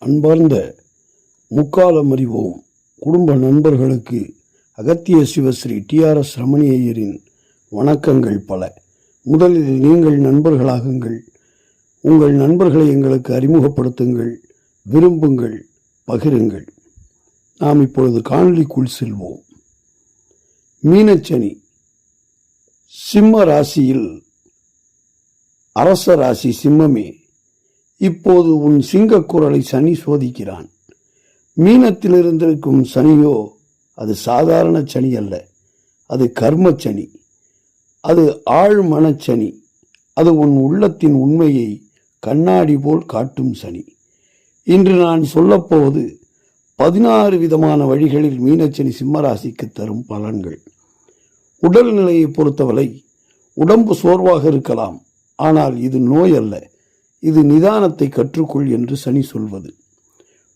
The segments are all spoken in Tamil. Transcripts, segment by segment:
அன்பார்ந்த முக்காலம் அறிவோம் குடும்ப நண்பர்களுக்கு அகத்திய சிவஸ்ரீ TRS ரமணி ஐயரின் வணக்கங்கள் பல. முதலில் நீங்கள் நண்பர்களாகுங்கள். உங்கள் நண்பர்களை எங்களுக்கு அறிமுகப்படுத்துங்கள், விரும்புங்கள், பகிருங்கள். நாம் இப்பொழுது காணொளிக்குள் செல்வோம். மீனச்சனி சிம்ம ராசியில் அரச ராசி சிம்மமே. இப்போது உன் சிங்கக்குரலை சனி சோதிக்கிறான். மீனத்தில் இருந்திருக்கும் சனியோ அது சாதாரண சனி அல்ல, அது கர்ம சனி, அது ஆழ்மனச்சனி, அது உன் உள்ளத்தின் உண்மையை கண்ணாடி போல் காட்டும் சனி. இன்று நான் சொல்லப்போவது 16 விதமான வழிகளில் மீனச்சனி சிம்மராசிக்கு தரும் பலன்கள். உடல்நிலையை பொறுத்தவரை உடம்பு சோர்வாக இருக்கலாம், ஆனால் இது நோய் அல்ல, இது நிதானத்தை கற்றுக்கொள் என்று சனி சொல்வது.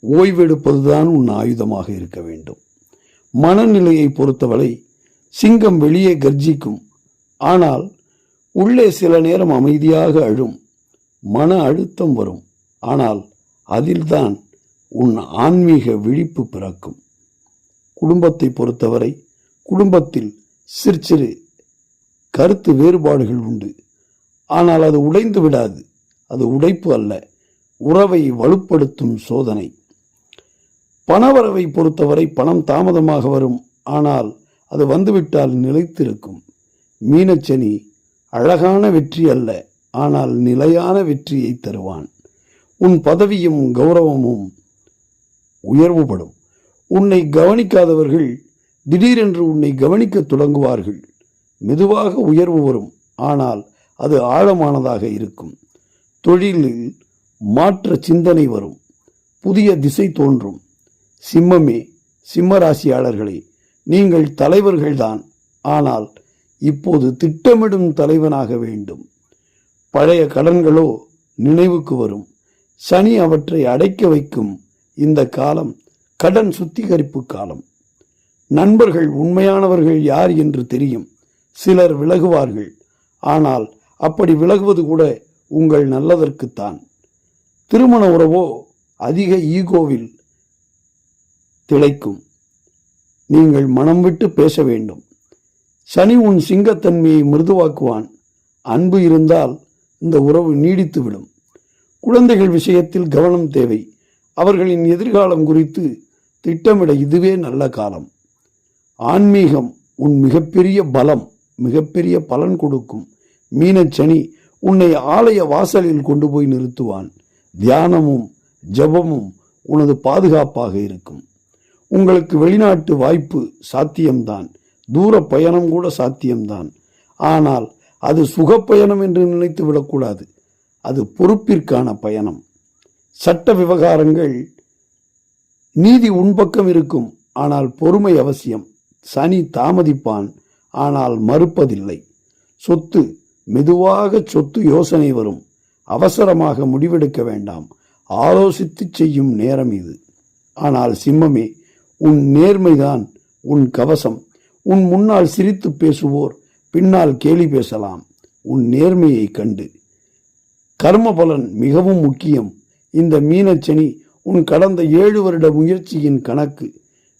ஓய்வெடுப்பதுதான் உன் ஆயுதமாக இருக்க வேண்டும். மனநிலையை பொறுத்தவரை சிங்கம் வெளியே கர்ஜிக்கும், ஆனால் உள்ளே சில நேரம் அமைதியாக அழும். மன அழுத்தம் வரும், ஆனால் அதில்தான் உன் ஆன்மீக விழிப்பு பிறக்கும். குடும்பத்தை பொறுத்தவரை குடும்பத்தில் சிறு கருத்து வேறுபாடுகள் உண்டு, ஆனால் அது உடைந்து விடாது. அது உடைப்பு அல்ல, உறவை வலுப்படுத்தும் சோதனை. பணவரவை பொறுத்தவரை பணம் தாமதமாக வரும், ஆனால் அது வந்துவிட்டால் நிலைத்திருக்கும். மீனச்சனி அழகான வெற்றி அல்ல, ஆனால் நிலையான வெற்றியை தருவான். உன் பதவியும் கௌரவமும் உயர்வுபடும். உன்னை கவனிக்காதவர்கள் திடீரென்று உன்னை கவனிக்க தொடங்குவார்கள். மெதுவாக உயர்வு வரும், ஆனால் அது ஆழமானதாக இருக்கும். தொழிலில் மாற்ற சிந்தனை வரும், புதிய திசை தோன்றும். சிம்மமே, சிம்மராசியாளர்களே, நீங்கள் தலைவர்கள்தான், ஆனால் இப்போது திட்டமிடும் தலைவனாக வேண்டும். பழைய கடன்களோ நினைவுக்கு வரும். சனி அவற்றை அடைக்க வைக்கும். இந்த காலம் கடன் சுத்திகரிப்பு காலம். நண்பர்கள் உண்மையானவர்கள் யார் என்று தெரியும். சிலர் விலகுவார்கள், ஆனால் அப்படி விலகுவது கூட உங்கள் நல்லதற்குத்தான். திருமண உறவோ அதிக ஈகோவில் திளைக்கும். நீங்கள் மனம் விட்டு பேச வேண்டும். சனி உன் சிங்கத்தன்மையை மிருதுவாக்குவான். அன்பு இருந்தால் இந்த உறவு நீடித்துவிடும். குழந்தைகள் விஷயத்தில் கவனம் தேவை. அவர்களின் எதிர்காலம் குறித்து திட்டமிட இதுவே நல்ல காலம். ஆன்மீகம் உன் மிகப்பெரிய பலம், மிகப்பெரிய பலன் கொடுக்கும். மீனச்சனி உன்னை ஆலய வாசலில் கொண்டு போய் நிறுத்துவான். தியானமும் ஜபமும் உனது பாதுகாப்பாக இருக்கும். உங்களுக்கு வெளிநாட்டு வாய்ப்பு சாத்தியம்தான், தூர பயணம் கூட சாத்தியம்தான். ஆனால் அது சுகப்பயணம் என்று நினைத்து விடக்கூடாது. அது பொறுப்பிற்கான பயணம். சட்ட விவகாரங்கள், நீதி உன்பக்கம் இருக்கும், ஆனால் பொறுமை அவசியம். சனி தாமதிப்பான், ஆனால் மறுப்பதில்லை. சொத்து, மெதுவாக சொத்து யோசனை வரும். அவசரமாக முடிவெடுக்க வேண்டாம், ஆலோசித்து செய்யும் நேரம் இது. ஆனால் சிம்மமே, உன் நேர்மைதான் உன் கவசம். உன் முன்னால் சிரித்து பேசுவோர் பின்னால் கேலி பேசலாம். உன் நேர்மையை கண்டு. கர்ம பலன் மிகவும் முக்கியம். இந்த மீனச்சனி உன் கடந்த 7 வருட முயற்சியின் கணக்கு.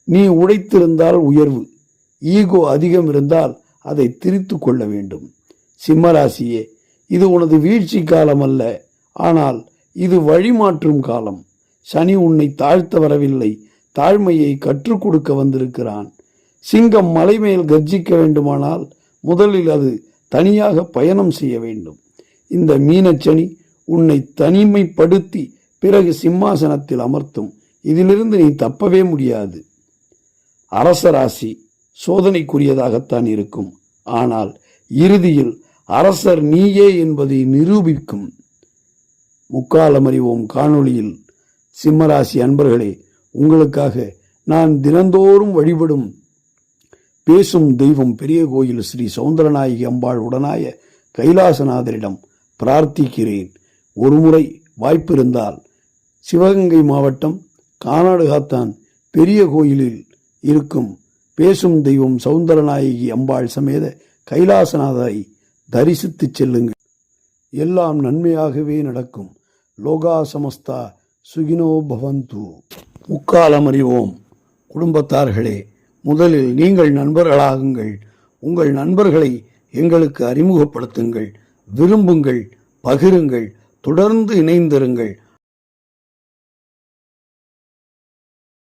நீ உழைத்திருந்தால் உயர்வு, ஈகோ அதிகம் இருந்தால் அதை திரித்து கொள்ள வேண்டும். சிம்மராசியே, இது உனது வீழ்ச்சி காலம் அல்ல, ஆனால் இது வழிமாற்றும் காலம். சனி உன்னை தாழ்த்த வரவில்லை, தாழ்மையை கற்றுக் கொடுக்க வந்திருக்கிறான். சிங்கம் மலை மேல் கர்ஜிக்க வேண்டுமானால் முதலில் அது தனியாக பயணம் செய்ய வேண்டும். இந்த மீனச்சனி உன்னை தனிமைப்படுத்தி பிறகு சிம்மாசனத்தில் அமர்த்தும். இதிலிருந்து நீ தப்பவே முடியாது. அரச ராசி சோதனைக்குரியதாகத்தான் இருக்கும், ஆனால் இறுதியில் அரசர் நீயே என்பதை நிரூபிக்கும். முக்காலம் அறிவோம் காணொளியில் சிம்மராசி அன்பர்களே, உங்களுக்காக நான் தினந்தோறும் வழிபடும் பேசும் தெய்வம் பெரிய கோயில் ஸ்ரீ சௌந்தரநாயகி அம்பாள் உடனாய கைலாசநாதரிடம் பிரார்த்திக்கிறேன். ஒருமுறை வாய்ப்பிருந்தால் சிவகங்கை மாவட்டம் கானாடுகாத்தான் பெரிய கோயிலில் இருக்கும் பேசும் தெய்வம் சௌந்தரநாயகி அம்பாள் சமேத கைலாசநாதரை தரிசித்து செல்லுங்கள். எல்லாம் நன்மையாகவே நடக்கும். லோகா சமஸ்தா சுகினோ பவந்து. முக்காலம் அறிவோம். குடும்பத்தார்களே, முதலில் நீங்கள் நண்பர்களாகுங்கள். உங்கள் நண்பர்களை எங்களுக்கு அறிமுகப்படுத்துங்கள். விரும்புங்கள், பகிருங்கள், தொடர்ந்து இணைந்திருங்கள்.